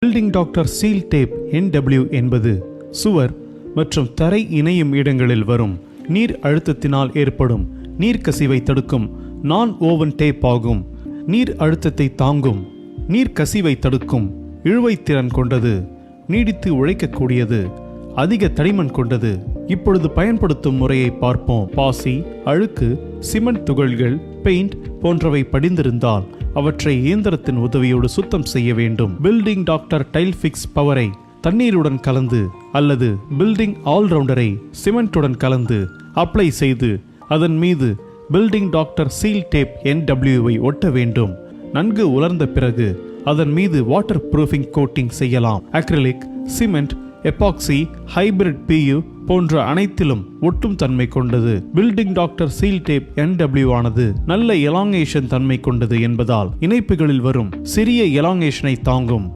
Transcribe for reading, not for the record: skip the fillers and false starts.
Building doctor seal tape NW என்பது சுவர் மற்றும் தரை இணையும் இடங்களில் வரும் நீர் அழுத்தத்தினால் ஏற்படும் நீர்க்கசிவை தடுக்கும் நான் ஓவன் டேப் ஆகும். நீர் அழுத்தத்தை தாங்கும், நீர்க்கசிவை தடுக்கும், இழுவைத்திறன் கொண்டது, நீடித்து உழைக்கக்கூடியது, அதிக தடிமன் கொண்டது. இப்பொழுது பயன்படுத்தும் முறையை பார்ப்போம். பாசி, அழுக்கு, சிமெண்ட் துகள்கள், பெயிண்ட் போன்றவை படிந்திருந்தால் அவற்றை இயந்திரத்தின் உதவியோடு சுத்தம் செய்ய வேண்டும். பில்டிங் டாக்டர் டைல் ஃபிக்ஸ் பவரை தண்ணீருடன் கலந்து அல்லது பில்டிங் ஆல்ரவுண்டரை சிமெண்ட்டுடன் கலந்து அப்ளை செய்து அதன் மீது பில்டிங் டாக்டர் சீல் டேப் NWவை ஒட்ட வேண்டும். நன்கு உலர்ந்த பிறகு அதன் மீது வாட்டர் ப்ரூஃபிங் கோட்டிங் செய்யலாம். Acrylic, cement, epoxy, hybrid PU போன்ற அனைத்திலும் ஒட்டும் தன்மை கொண்டது. Building doctor seal tape NW ஆனது நல்ல எலாங்கேஷன் தன்மை கொண்டது என்பதால் இணைப்புகளில் வரும் சிறிய எலாங்கேஷனை தாங்கும்.